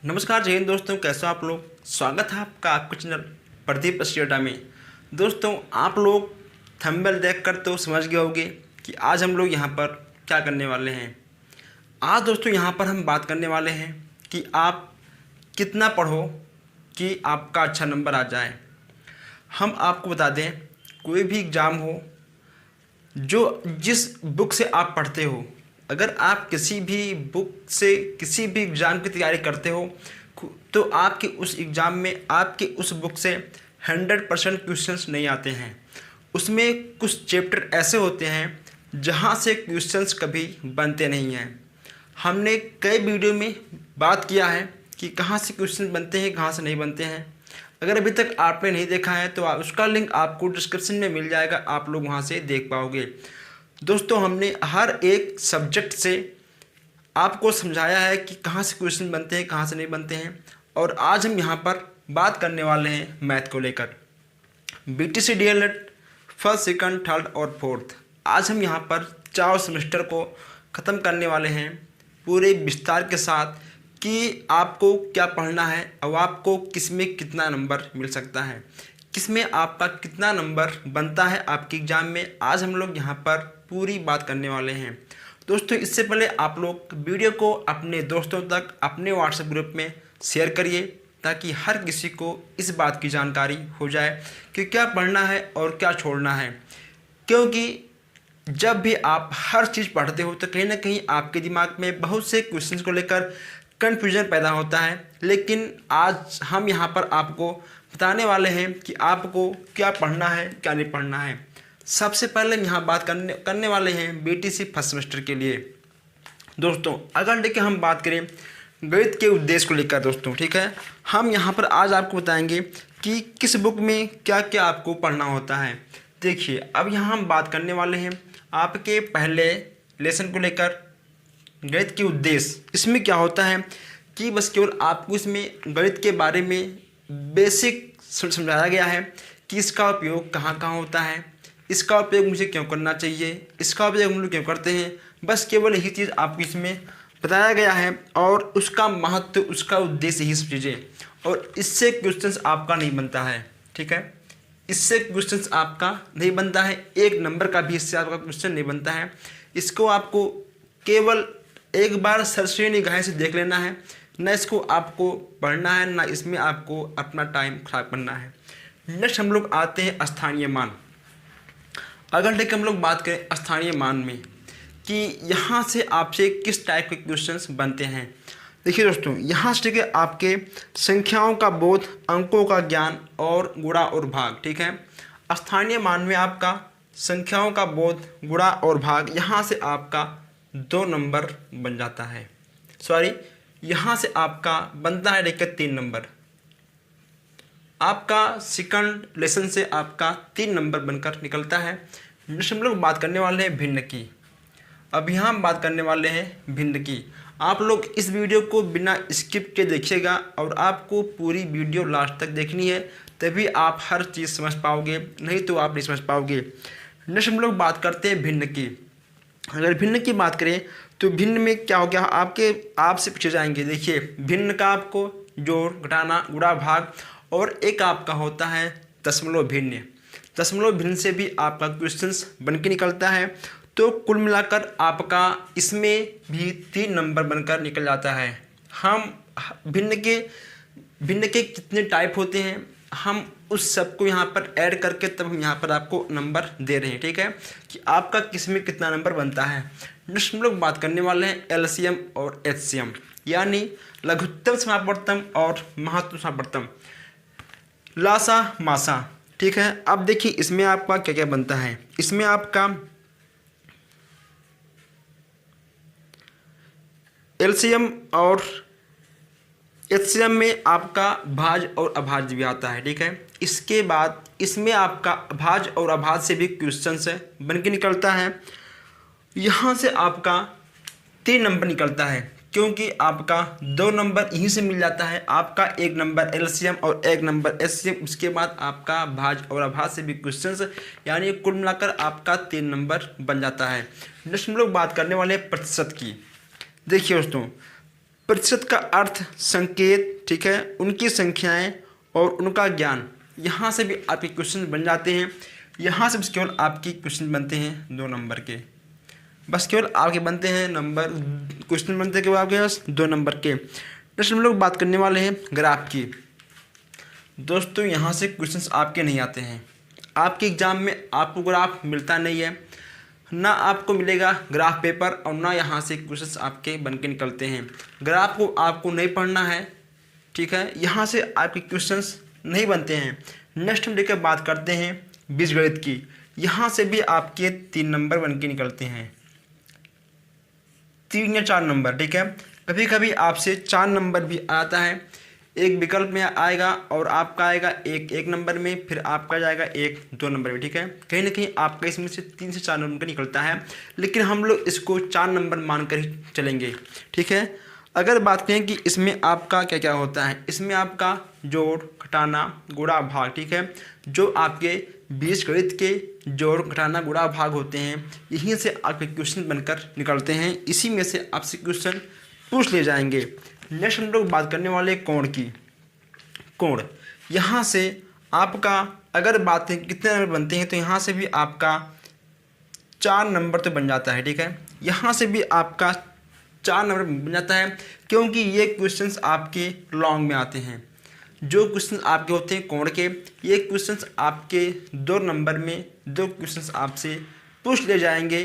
नमस्कार जय हिंद दोस्तों, कैसे हो आप लोग। स्वागत है आपका आपके चैनल प्रदीप स्टेटा में। दोस्तों, आप लोग थंबनेल देखकर तो समझ गए होंगे कि आज हम लोग यहाँ पर क्या करने वाले हैं। आज दोस्तों यहाँ पर हम बात करने वाले हैं कि आप कितना पढ़ो कि आपका अच्छा नंबर आ जाए। हम आपको बता दें, कोई भी एग्ज़ाम हो, जो जिस बुक से आप पढ़ते हो, अगर आप किसी भी बुक से किसी भी एग्ज़ाम की तैयारी करते हो तो आपके उस एग्ज़ाम में आपके उस बुक से 100% क्वेश्चंस नहीं आते हैं। उसमें कुछ चैप्टर ऐसे होते हैं जहाँ से क्वेश्चंस कभी बनते नहीं हैं। हमने कई वीडियो में बात किया है कि कहाँ से क्वेश्चन बनते हैं, कहाँ से नहीं बनते हैं। अगर अभी तक आपने नहीं देखा है तो उसका लिंक आपको डिस्क्रिप्शन में मिल जाएगा, आप लोग वहाँ से देख पाओगे। दोस्तों, हमने हर एक सब्जेक्ट से आपको समझाया है कि कहाँ से क्वेश्चन बनते हैं, कहाँ से नहीं बनते हैं। और आज हम यहाँ पर बात करने वाले हैं मैथ को लेकर। BTC DLED first, second, third और फोर्थ, आज हम यहाँ पर 4 सेमेस्टर को ख़त्म करने वाले हैं पूरे विस्तार के साथ कि आपको क्या पढ़ना है और आपको किस में कितना नंबर मिल सकता है, किस में आपका कितना नंबर बनता है आपके एग्ज़ाम में। आज हम लोग यहाँ पर पूरी बात करने वाले हैं। दोस्तों, इससे पहले आप लोग वीडियो को अपने दोस्तों तक अपने व्हाट्सएप ग्रुप में शेयर करिए ताकि हर किसी को इस बात की जानकारी हो जाए कि क्या पढ़ना है और क्या छोड़ना है। क्योंकि जब भी आप हर चीज़ पढ़ते हो तो कहीं ना कहीं आपके दिमाग में बहुत से क्वेश्चंस को लेकर कन्फ्यूजन पैदा होता है। लेकिन आज हम यहाँ पर आपको बताने वाले हैं कि आपको क्या पढ़ना है, क्या नहीं पढ़ना है। सबसे पहले यहाँ बात करने वाले हैं BTC फर्स्ट सेमेस्टर के लिए। दोस्तों, अगर देखिए हम बात करें गणित के उद्देश्य को लेकर दोस्तों, ठीक है, हम यहाँ पर आज आपको बताएंगे कि किस बुक में क्या क्या आपको पढ़ना होता है। देखिए, अब यहाँ हम बात करने वाले हैं आपके पहले लेसन को लेकर, गणित के उद्देश्य। इसमें क्या होता है कि बस केवल आपको इसमें गणित के बारे में बेसिक समझाया गया है कि इसका उपयोग कहाँ कहाँ होता है, इसका उपयोग मुझे क्यों करना चाहिए, इसका उपयोग हम लोग क्यों करते हैं। बस केवल यही चीज़ आपको इसमें बताया गया है और उसका महत्व, उसका उद्देश्य, यही सब चीज़ें। और इससे क्वेश्चंस आपका नहीं बनता है, ठीक है, इससे क्वेश्चंस आपका नहीं बनता है। एक नंबर का भी इससे आपका क्वेश्चन नहीं बनता है। इसको आपको केवल एक बार सरसरी निगाह से देख लेना है, न इसको आपको पढ़ना है, ना इसमें आपको अपना टाइम खराब करना है। नेक्स्ट हम लोग आते हैं स्थानीय मान। अगर देखिए हम लोग बात करें स्थानीय मान में कि यहाँ से आपसे किस टाइप के क्वेश्चंस बनते हैं। देखिए दोस्तों, यहाँ से ठीक है आपके संख्याओं का बोध, अंकों का ज्ञान और गुणा और भाग, ठीक है। स्थानीय मान में आपका संख्याओं का बोध, गुणा और भाग, यहाँ से आपका 2 नंबर बन जाता है। सॉरी, यहाँ से आपका बनता है देखिए 3 नंबर। आपका सेकंड लेसन से आपका 3 नंबर बनकर निकलता है। नेक्स्ट हम लोग बात करने वाले हैं भिन्न की। अब यहाँ हम बात करने वाले हैं भिन्न की। आप लोग इस वीडियो को बिना स्किप के देखिएगा और आपको पूरी वीडियो लास्ट तक देखनी है, तभी आप हर चीज़ समझ पाओगे, नहीं तो आप नहीं समझ पाओगे। नेक्स्ट हम लोग बात करते हैं भिन्न की। अगर भिन्न की बात करें तो भिन्न में क्या हो गया, आपसे पूछे जाएंगे। देखिए, भिन्न का आपको जोड़, घटाना, गुणा, भाग और एक आपका होता है दशमलव भिन्न। दशमलव भिन्न से भी आपका क्वेश्चंस बन के निकलता है। तो कुल मिलाकर आपका इसमें भी 3 नंबर बनकर निकल जाता है। हम भिन्न के कितने टाइप होते हैं, हम उस सब को यहाँ पर ऐड करके तब हम यहाँ पर आपको नंबर दे रहे हैं, ठीक है, कि आपका किस में कितना नंबर बनता है। नेक्स्ट हम लोग बात करने वाले हैं LCM और HCM, यानी लघुत्तम समापवर्तन और महत्तम समापवर्तन, लासा मासा, ठीक है। अब देखिए इसमें आपका क्या क्या बनता है। इसमें आपका LCM और HCM में आपका भाज्य और अभाज्य भी आता है, ठीक है। इसके बाद इसमें आपका भाज्य और अभाज्य से भी क्वेश्चन से बन के निकलता है। यहाँ से आपका 3 नंबर निकलता है, क्योंकि आपका 2 नंबर यहीं से मिल जाता है। आपका 1 नंबर LCM और 1 नंबर HCM, उसके बाद आपका भाज्य और अभाज्य से भी क्वेश्चंस, यानी कुल मिलाकर आपका 3 नंबर बन जाता है। नेक्स्ट हम लोग बात करने वाले हैं प्रतिशत की। देखिए दोस्तों, प्रतिशत का अर्थ, संकेत, ठीक है, उनकी संख्याएं और उनका ज्ञान, यहाँ से भी आपके क्वेश्चन बन जाते हैं। यहाँ से बस केवल आपकी क्वेश्चन बनते हैं 2 नंबर के, बस केवल आपके बनते हैं क्वेश्चन बनते हैं केवल आपके पास 2 नंबर के। नेक्स्ट हम लोग बात करने वाले हैं ग्राफ की। दोस्तों यहाँ से क्वेश्चंस आपके नहीं आते हैं, आपके एग्ज़ाम में आपको ग्राफ मिलता नहीं है, ना आपको मिलेगा ग्राफ पेपर और ना यहाँ से क्वेश्चंस आपके बन के निकलते हैं। ग्राफ को आपको नहीं पढ़ना है, ठीक है, यहाँ से आपके क्वेश्चंस नहीं बनते हैं। नेक्स्ट हम लेकर बात करते हैं बीजगणित की। यहाँ से भी आपके 3 नंबर बन के निकलते हैं, 3 या 4 नंबर, ठीक है। कभी कभी आपसे 4 नंबर भी आता है, एक विकल्प में आएगा और आपका आएगा एक नंबर में, फिर आपका जाएगा 1-2 नंबर में, ठीक है। कहीं ना कहीं आपका इसमें से 3 से 4 नंबर निकलता है, लेकिन हम लोग इसको 4 नंबर मानकर ही चलेंगे, ठीक है। अगर बात करें कि इसमें आपका क्या क्या होता है, इसमें आपका जोड़, घटाना, गुणा, भाग, ठीक है, जो आपके बीजगणित के जोड़, घटाना, गुणा, भाग होते हैं, यहीं से आपके क्वेश्चन बनकर निकलते हैं, इसी में से आपसे क्वेश्चन पूछ ले जाएंगे। नेक्स्ट हम लोग बात करने वाले कोण की। कोण, यहाँ से आपका अगर बात है कितने नंबर बनते हैं, तो यहाँ से भी आपका 4 नंबर तो बन जाता है, ठीक है। यहाँ से भी आपका 4 नंबर बन जाता है, क्योंकि ये क्वेश्चंस आपके लॉन्ग में आते हैं। जो क्वेश्चन आपके होते हैं कोण के, ये क्वेश्चंस आपके 2 नंबर में 2 क्वेश्चंस आपसे पूछ ले जाएंगे,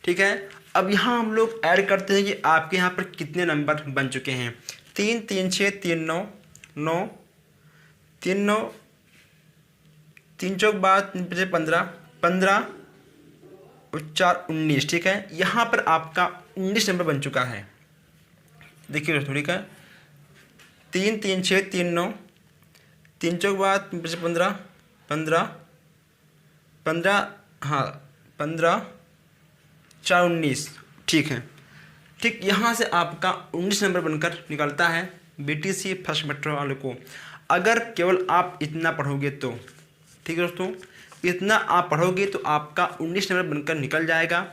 ठीक है। अब यहाँ हम लोग ऐड करते हैं कि आपके यहाँ पर कितने नंबर बन चुके हैं। 3, 3, 6, 3, 9, 9, 3, 9, 3 चौक 12, 3 5 15, 15 और 4 19, ठीक है। यहाँ पर आपका 19 नंबर बन चुका है। देखिए दोस्तों, ठीक है, 3, 3, 6, 3, 9, 3 चौक 12, 3 5 15, 15, 15, हाँ 15, 4 19, ठीक है। ठीक यहाँ से आपका 19 नंबर बनकर निकलता है बीटीसी फर्स्ट सेमेस्टर वाले को, अगर केवल आप इतना पढ़ोगे तो, ठीक है दोस्तों, इतना आप पढ़ोगे तो आपका 19 नंबर बनकर निकल जाएगा।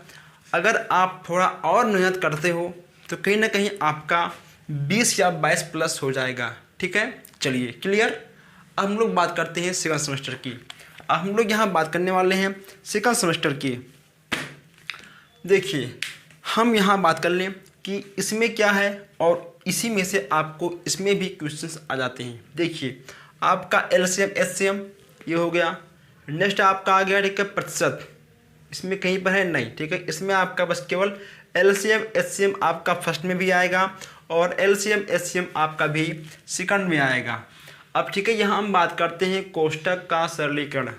अगर आप थोड़ा और मेहनत करते हो तो कहीं ना कहीं आपका 20 या 22 प्लस हो जाएगा, ठीक है। चलिए क्लियर। अब हम लोग बात करते हैं सेकंड सेमेस्टर की। अब हम लोग यहाँ बात करने वाले हैं सेकंड सेमेस्टर की। देखिए हम यहाँ बात कर लें कि इसमें क्या है, और इसी में से आपको इसमें भी क्वेश्चंस आ जाते हैं। देखिए आपका एलसीएम एचसीएम ये हो गया। नेक्स्ट आपका आ गया, ठीक है, प्रतिशत, इसमें कहीं पर है नहीं, ठीक है। इसमें आपका बस केवल एलसीएम एचसीएम आपका फर्स्ट में भी आएगा और एलसीएम एचसीएम आपका भी सेकंड में आएगा। अब ठीक है, यहाँ हम बात करते हैं कोष्टक का सरलीकरण।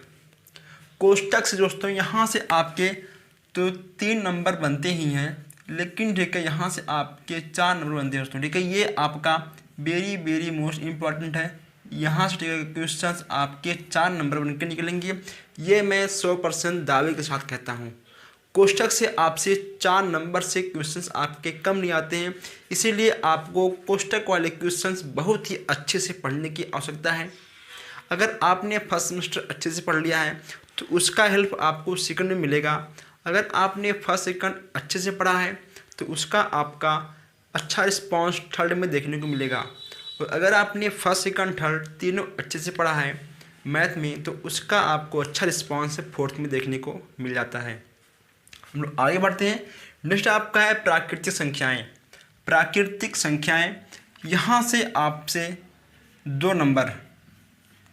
कोष्टक से दोस्तों यहाँ से आपके तो 3 नंबर बनते ही हैं, लेकिन ठीक है यहाँ से आपके 4 नंबर बनते हैं दोस्तों, ठीक है। ये आपका वेरी वेरी मोस्ट इम्पॉर्टेंट है। यहाँ से ठीक है क्वेश्चंस आपके 4 नंबर बनकर निकलेंगे, ये मैं 100% दावे के साथ कहता हूँ। कोष्टक से आपसे 4 नंबर से क्वेश्चंस आपके कम नहीं आते हैं, इसीलिए आपको कोष्टक वाले क्वेश्चंस बहुत ही अच्छे से पढ़ने की आवश्यकता है। अगर आपने फर्स्ट सेमेस्टर अच्छे से पढ़ लिया है तो उसका हेल्प आपको सेकंड में मिलेगा। अगर आपने फर्स्ट सेकंड अच्छे से पढ़ा है तो उसका आपका अच्छा रिस्पॉन्स थर्ड में देखने को मिलेगा। और अगर आपने फर्स्ट सेकंड थर्ड तीनों अच्छे से पढ़ा है मैथ में तो उसका आपको अच्छा रिस्पॉन्स फोर्थ में देखने को मिल जाता है। हम लोग आगे बढ़ते हैं। नेक्स्ट आपका है प्राकृतिक संख्याएं। प्राकृतिक संख्याएं यहाँ से आपसे 2 नंबर,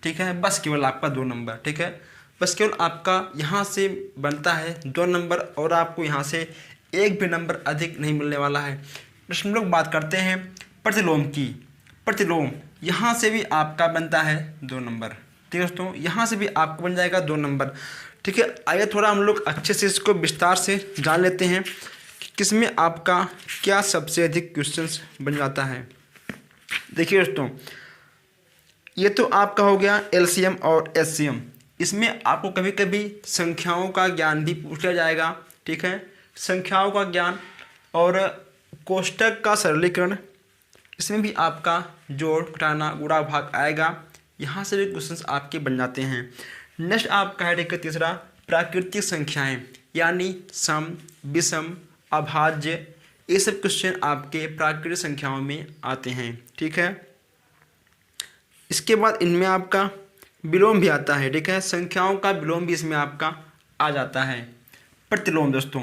ठीक है, बस केवल आपका 2 नंबर, ठीक है, बस केवल आपका यहाँ से बनता है 2 नंबर और आपको यहाँ से एक भी नंबर अधिक नहीं मिलने वाला है। नेक्स्ट हम लोग बात करते हैं प्रतिलोम की। प्रतिलोम यहाँ से भी आपका बनता है 2 नंबर, ठीक है दोस्तों, यहाँ से भी आपको बन जाएगा 2 नंबर, ठीक है। आइए थोड़ा हम लोग अच्छे से इसको विस्तार से जान लेते हैं कि किसमें आपका क्या सबसे अधिक क्वेश्चंस बन जाता है। देखिए दोस्तों, ये तो आपका हो गया एलसीएम और एचसीएम। इसमें आपको कभी कभी संख्याओं का ज्ञान भी पूछा जाएगा, ठीक है, संख्याओं का ज्ञान और कोष्टक का सरलीकरण, इसमें भी आपका जोड़ घटाना गुणा भाग आएगा। यहाँ से भी क्वेश्चंस आपके बन जाते हैं। नेक्स्ट आपका है देखिए तीसरा प्राकृतिक संख्याएं, यानी सम, विषम, अभाज्य, ये सब क्वेश्चन आपके प्राकृतिक संख्याओं में आते हैं। ठीक है, इसके बाद इनमें आपका विलोम भी आता है। ठीक है, संख्याओं का विलोम भी इसमें आपका आ जाता है। प्रतिलोम दोस्तों,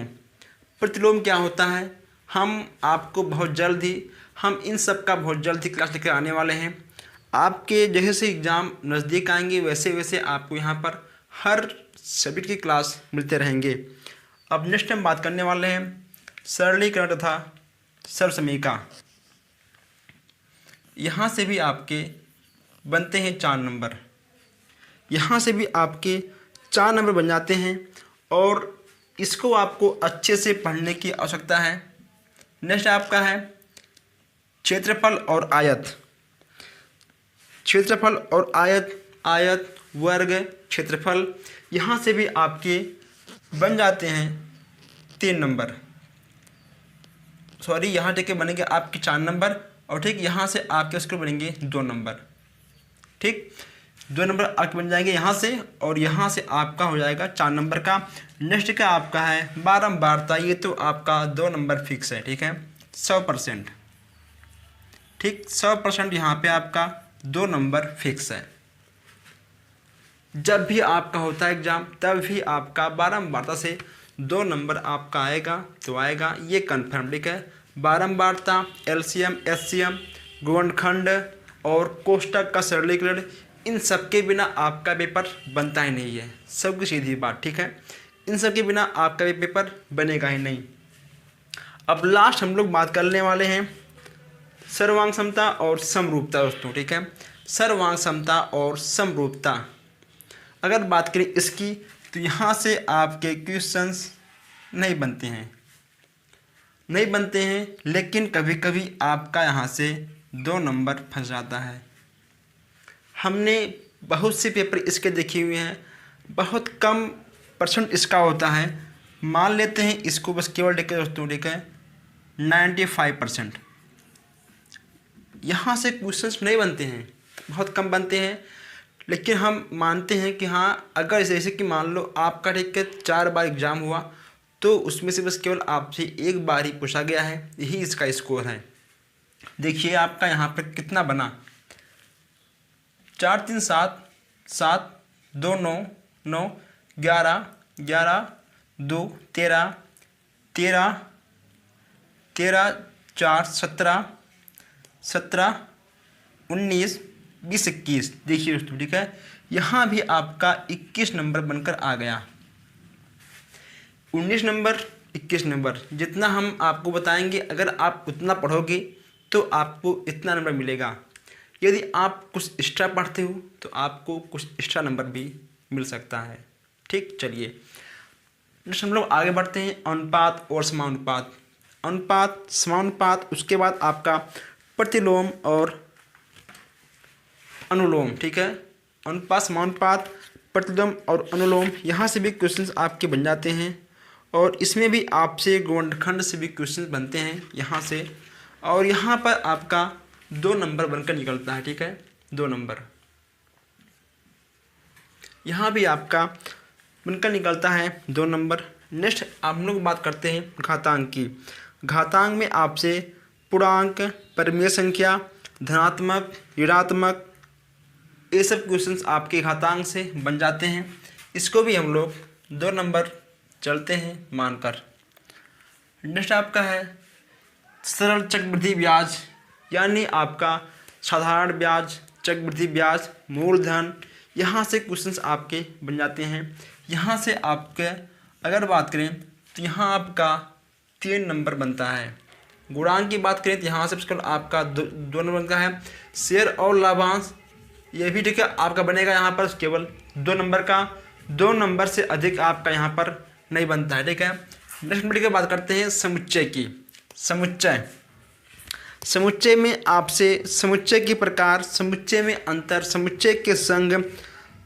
प्रतिलोम क्या होता है, हम आपको बहुत जल्द ही हम इन सब का बहुत जल्द ही क्लास लेकर आने वाले हैं। आपके जैसे से एग्ज़ाम नज़दीक आएंगे वैसे वैसे आपको यहाँ पर हर सब्जेक्ट की क्लास मिलते रहेंगे। अब नेक्स्ट हम बात करने वाले हैं सरलीकरण तथा सर्वसमीका। यहाँ से भी आपके बनते हैं 4 नंबर, यहाँ से भी आपके 4 नंबर बन जाते हैं और इसको आपको अच्छे से पढ़ने की आवश्यकता है। नेक्स्ट आपका है क्षेत्रफल और आयत। क्षेत्रफल और आयत, आयत वर्ग क्षेत्रफल, यहाँ से भी आपके बन जाते हैं 3 नंबर। सॉरी, यहाँ ठीक है बनेंगे आपके 4 नंबर और ठीक यहाँ से आपके उसके बनेंगे 2 नंबर। ठीक, 2 नंबर आपके बन जाएंगे यहाँ से और यहाँ से आपका हो जाएगा 4 नंबर का। नेक्स्ट का आपका है बारंबारता, ये तो आपका 2 नंबर फिक्स है। ठीक है, 100%। ठीक, 100% यहाँ पे आपका 2 नंबर फिक्स है। जब भी आपका होता है एग्ज़ाम तब भी आपका बारंबारता से 2 नंबर आपका आएगा तो आएगा, ये कन्फर्म। ठीक है, बारंबारता, एलसीएम, एचसीएम, गुणनखंड और कोष्टक का सरलीकरण, इन सब के बिना आपका पेपर बनता ही नहीं है। सबकी सीधी बात। ठीक है, इन सब के बिना आपका पेपर बनेगा ही नहीं। अब लास्ट हम लोग बात करने वाले हैं सर्वांग समता और समरूपता दोस्तों। ठीक है, सर्वांग समता और समरूपता अगर बात करें इसकी तो यहाँ से आपके क्वेश्चंस नहीं बनते हैं, लेकिन कभी कभी आपका यहाँ से 2 नंबर फंस जाता है। हमने बहुत से पेपर इसके देखे हुए हैं, बहुत कम % इसका होता है। मान लेते हैं इसको बस केवल देखें दोस्तों, ठीक है 95%। यहाँ से क्वेश्चंस नहीं बनते हैं, बहुत कम बनते हैं, लेकिन हम मानते हैं कि हाँ अगर जैसे कि मान लो आपका ठीक है 4 बार एग्ज़ाम हुआ तो उसमें से बस केवल आपसे 1 बार ही पूछा गया है, यही इसका स्कोर है। देखिए आपका यहाँ पर कितना बना, 4 3 7 7 2 9 9 11 11 2 13 13 13 4 17 17 19 20 21। देखिए दोस्तों, ठीक है यहाँ भी आपका 21 नंबर बनकर आ गया। 19 नंबर 21 नंबर, जितना हम आपको बताएंगे अगर आप उतना पढ़ोगे तो आपको इतना नंबर मिलेगा। यदि आप कुछ एक्स्ट्रा पढ़ते हो तो आपको कुछ एक्स्ट्रा नंबर भी मिल सकता है। ठीक, चलिए नेक्स्ट हम लोग आगे बढ़ते हैं अनुपात और समानुपात। अनुपात, समानुपात, उसके बाद आपका प्रतिलोम और अनुलोम। ठीक है, अनुपात, समानुपात, प्रतिलोम और अनुलोम, यहाँ से भी क्वेश्चंस आपके बन जाते हैं और इसमें भी आपसे गुणनखंड से भी क्वेश्चंस बनते हैं यहाँ से, और यहाँ पर आपका 2 नंबर बनकर निकलता है। ठीक है, 2 नंबर यहाँ भी आपका बनकर निकलता है 2 नंबर। नेक्स्ट हम लोग बात करते हैं घातांक की। घातांक में आपसे पूर्णांक, परिमेय संख्या, धनात्मक, ऋणात्मक, ये सब क्वेश्चंस आपके घातांक से बन जाते हैं। इसको भी हम लोग 2 नंबर चलते हैं मानकर। नेक्स्ट आपका है सरल चक्रवृद्धि ब्याज, यानी आपका साधारण ब्याज, चक्रवृद्धि ब्याज, मूलधन, यहाँ से क्वेश्चंस आपके बन जाते हैं। यहाँ से आपके अगर बात करें तो यहाँ आपका 3 नंबर बनता है। गुणांक की बात करें तो यहाँ से आपका 2 नंबर का है। शेयर और लाभांश, ये भी ठीक है आपका बनेगा यहाँ पर केवल 2 नंबर का, 2 नंबर से अधिक आपका यहाँ पर नहीं बनता है। ठीक है, नेक्स्ट नंबर की बात करते हैं समुच्चय की। समुच्चय, समुच्चय में आपसे समुच्चय के प्रकार, समुच्चय में अंतर, समुच्चय के संग,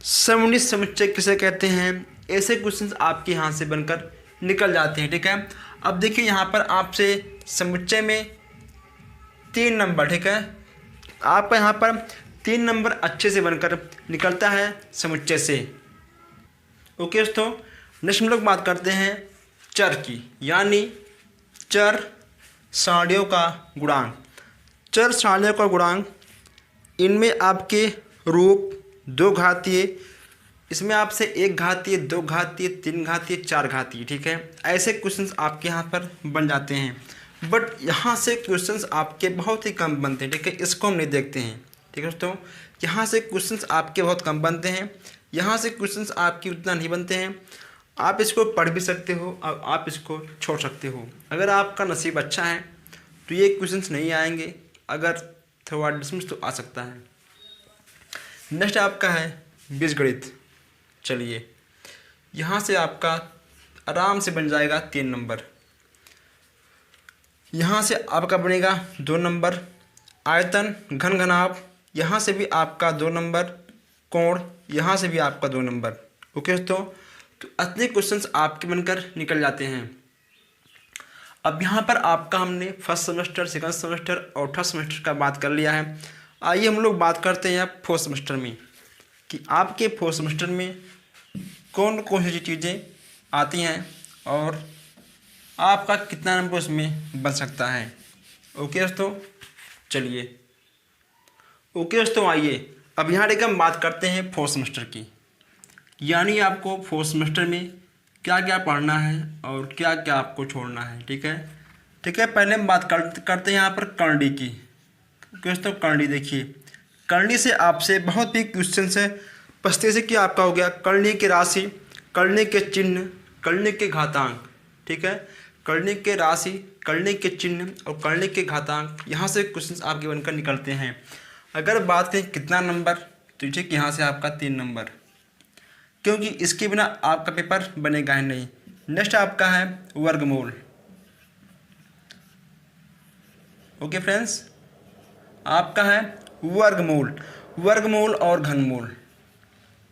समन्वित समुच्चय किसे कहते हैं, ऐसे क्वेश्चंस आपके यहाँ से बनकर निकल जाते हैं। ठीक है, अब देखिए यहाँ पर आपसे समुच्चय में 3 नंबर, ठीक है आपका यहाँ पर 3 नंबर अच्छे से बनकर निकलता है समुच्चय से। ओके दोस्तों, नेक्स्ट हम लोग बात करते हैं चर की, यानी चर, सारणियों का गुणांक। चर सारणियों का गुणांक, इनमें आपके रूप दो घातीय, इसमें आपसे एक घातीय, दो घातीय, तीन घातीय, चार घातीय, ठीक है। ऐसे क्वेश्चंस आपके यहाँ पर बन जाते हैं। बट यहाँ से क्वेश्चंस आपके बहुत ही कम बनते हैं, ठीक है। इसको हम नहीं देखते हैं, ठीक है दोस्तों। यहाँ से क्वेश्चंस आपके बहुत कम बनते हैं, यहाँ से क्वेश्चंस आपके उतना नहीं बनते हैं। आप इसको पढ़ भी सकते हो और आप इसको छोड़ सकते हो। अगर आपका नसीब अच्छा है तो ये क्वेश्चंस नहीं आएंगे, अगर थोड़ा डिसमिस तो आ सकता है। नेक्स्ट आपका है बीजगणित। चलिए, यहाँ से आपका आराम से बन जाएगा 3 नंबर। यहाँ से आपका बनेगा 2 नंबर। आयतन घन घनाभ, यहाँ से भी आपका 2 नंबर। कोण, यहाँ से भी आपका 2 नंबर। ओके दोस्तों, तो इतने क्वेश्चंस आपके बनकर निकल जाते हैं। अब यहाँ पर आपका हमने फर्स्ट सेमेस्टर, सेकंड सेमेस्टर और थर्ड सेमेस्टर का बात कर लिया है। आइए हम लोग बात करते हैं अब फोर्थ सेमेस्टर में, कि आपके फोर्थ सेमेस्टर में कौन कौन सी चीज़ें आती हैं और आपका कितना नंबर उसमें बन सकता है। ओके दोस्तों, चलिए। ओके दोस्तों, आइए अब यहाँ देखिए हम बात करते हैं फोर्थ सेमेस्टर की, यानी आपको फोर्थ सेमेस्टर में क्या क्या पढ़ना है और क्या क्या आपको छोड़ना है, ठीक है। ठीक है, पहले हम बात करते हैं यहाँ पर करंडी की। दोस्तों करंडी देखिए, करंडी से आपसे बहुत ही क्वेश्चन है पछते से कि आपका हो गया करंडी की राशि, करंडी के चिन्ह, करंडी के घातांक, ठीक है। करंडी के राशि, करंडी के चिन्ह और करंडी के घातांक, यहाँ से क्वेश्चन आपके बनकर निकलते हैं। अगर बात करें कितना नंबर, तो ठीक यहाँ से आपका 3 नंबर, क्योंकि इसके बिना आपका पेपर बनेगा ही नहीं। नेक्स्ट आपका है वर्गमूल। ओके फ्रेंड्स, आपका है वर्गमूल, वर्गमूल और घनमूल,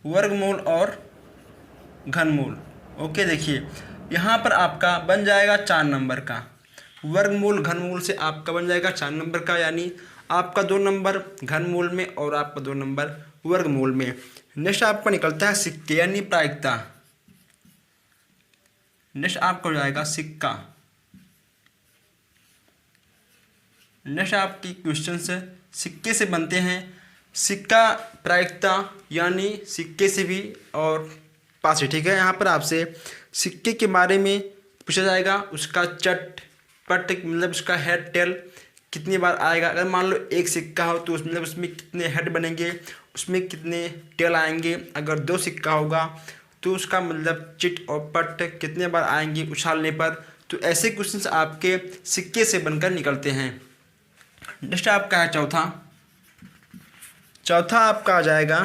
वर्गमूल और घनमूल। ओके, देखिए यहाँ पर आपका बन जाएगा 4 नंबर का। वर्गमूल घनमूल से आपका बन जाएगा 4 नंबर का, यानी आपका 2 नंबर घनमूल में और आपका 2 नंबर वर्गमूल में। नेक्स्ट आपका निकलता है सिक्के यानी प्रायिकता। नेक्स्ट आपका हो जाएगा सिक्का। नेक्स्ट आपकी क्वेश्चन से सिक्के से बनते हैं। सिक्का प्रायिकता यानी सिक्के से भी और पास, ठीक है। यहाँ पर आपसे सिक्के के बारे में पूछा जाएगा, उसका चट पट मतलब उसका हेड टेल कितनी बार आएगा। अगर मान लो एक सिक्का हो तो मतलब उसमें कितने हेड बनेंगे, उसमें कितने टेल आएंगे। अगर 2 सिक्का होगा तो उसका मतलब चिट और पट कितने बार आएंगे उछालने पर। तो ऐसे क्वेश्चंस आपके सिक्के से बनकर निकलते हैं। नेक्स्ट आपका है चौथा। चौथा आपका आ जाएगा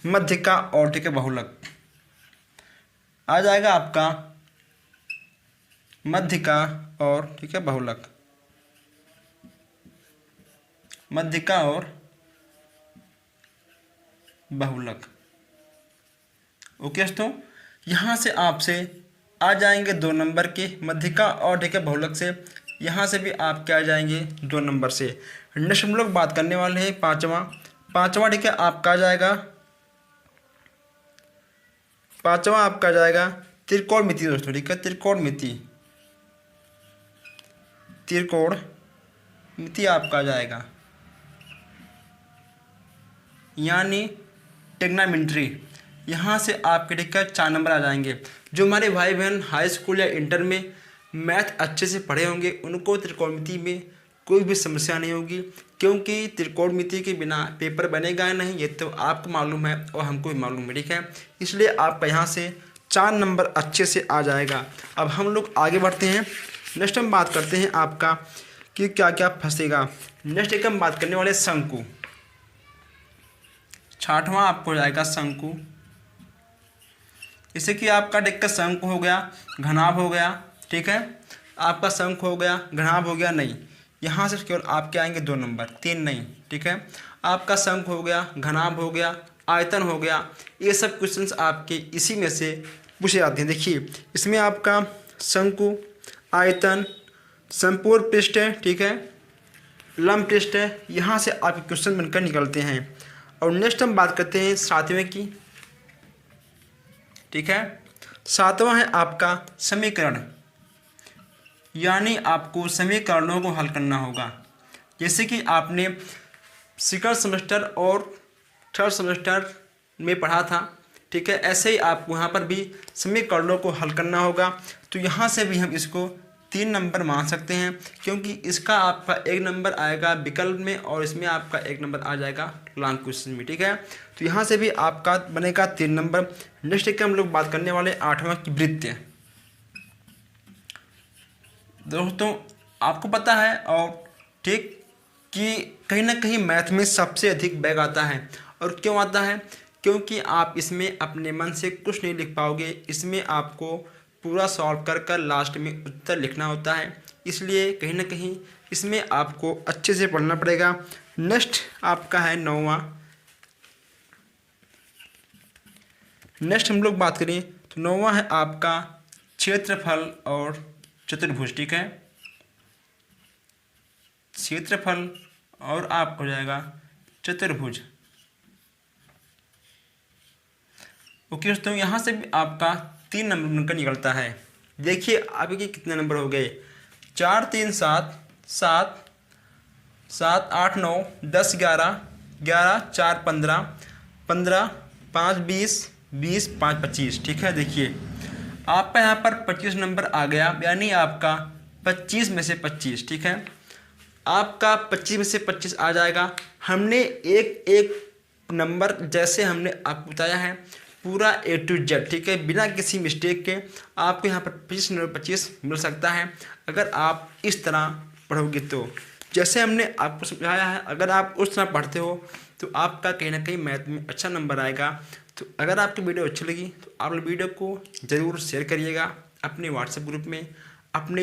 मध्यिका और ठीक है बहुलक। आ जाएगा आपका मध्यिका और ठीक है बहुलक, मध्यिका और बहुलक। ओके दोस्तों, यहाँ से आपसे आ जाएंगे 2 नंबर के मध्यिका और ठीक है बहुलक से। यहाँ से भी आपके आ जाएंगे 2 नंबर से। नेक्स्ट हम लोग बात करने वाले हैं पाँचवा ठीक है आपका आ जाएगा, पाँचवा आपका आ जाएगा त्रिकोणमिति दोस्तों, ठीक है। त्रिकोणमिति, त्रिकोणमिति आपका आ जाएगा, यानी ट्रिग्नोमेट्री। यहाँ से आपके ठीक है 4 नंबर आ जाएंगे। जो हमारे भाई बहन हाई स्कूल या इंटर में मैथ अच्छे से पढ़े होंगे उनको त्रिकोणमिति में कोई भी समस्या नहीं होगी, क्योंकि त्रिकोणमिति के बिना पेपर बनेगा नहीं, ये तो आपको मालूम है और हमको भी मालूम है, ठीक है। इसलिए आपका यहाँ से 4 नंबर अच्छे से आ जाएगा। अब हम लोग आगे बढ़ते हैं। नेक्स्ट हम बात करते हैं आपका कि क्या क्या फंसेगा। नेक्स्ट एक हम बात करने वाले शंकु। 6वां आपको हो जाएगा शंकु। जैसे कि आपका देखकर शंकु हो गया, घनाभ हो गया, ठीक है। आपका शंकु हो गया, घनाभ हो गया, नहीं। यहाँ से केवल आपके आएंगे 2 नंबर, 3 नहीं, ठीक है। आपका शंकु हो गया, घनाभ हो गया, आयतन हो गया, ये सब क्वेश्चंस आपके इसी में से पूछे जाते हैं। देखिए इसमें आपका शंकु, आयतन, संपूर्ण पृष्ठ है, ठीक है, लंब पृष्ठ है, यहाँ से आपके क्वेश्चन बनकर निकलते हैं। और नेक्स्ट हम बात करते हैं 7वें की, ठीक है। 7वां है आपका समीकरण, यानी आपको समीकरणों को हल करना होगा। जैसे कि आपने सेकंड सेमेस्टर और थर्ड सेमेस्टर में पढ़ा था, ठीक है, ऐसे ही आपको यहाँ पर भी समीकरणों को हल करना होगा। तो यहाँ से भी हम इसको 3 नंबर मान सकते हैं, क्योंकि इसका आपका 1 नंबर आएगा विकल्प में और इसमें आपका 1 नंबर आ जाएगा लॉन्ग क्वेश्चन में, ठीक है। तो यहाँ से भी आपका बनेगा 3 नंबर। नेक्स्ट एक हम लोग बात करने वाले 8वां की वृत्त। दोस्तों आपको पता है और ठीक कि कहीं ना कहीं मैथ में सबसे अधिक बैग आता है। और क्यों आता है? क्योंकि आप इसमें अपने मन से कुछ नहीं लिख पाओगे, इसमें आपको पूरा सॉल्व कर कर लास्ट में उत्तर लिखना होता है, इसलिए कहीं ना कहीं इसमें आपको अच्छे से पढ़ना पड़ेगा। नेक्स्ट आपका है 9वां। नेक्स्ट हम लोग बात करें तो 9वां है आपका क्षेत्रफल और चतुर्भुज, ठीक है। क्षेत्रफल और आपको हो जाएगा चतुर्भुज। ओके दोस्तों, यहाँ से भी आपका 3 नंबर का निकलता है। देखिए आपके कितने नंबर हो गए, 4 3 7 7 7 8 9 10 11 11 4 15 15 5 20 20 5 25, ठीक है। देखिए आपका यहाँ पर 25 नंबर आ गया, यानी आपका 25 में से 25, ठीक है। आपका 25 में से 25 आ जाएगा। हमने एक एक नंबर जैसे हमने आपको बताया है पूरा A to Z, ठीक है, बिना किसी मिस्टेक के आपको यहाँ पर 25 नंबर 25 मिल सकता है अगर आप इस तरह पढ़ोगे। तो जैसे हमने आपको समझाया है, अगर आप उस तरह पढ़ते हो तो आपका कहीं ना कहीं मैथ में अच्छा नंबर आएगा। तो अगर आपकी वीडियो अच्छी लगी तो आप वीडियो को ज़रूर शेयर करिएगा अपने व्हाट्सएप ग्रुप में, अपने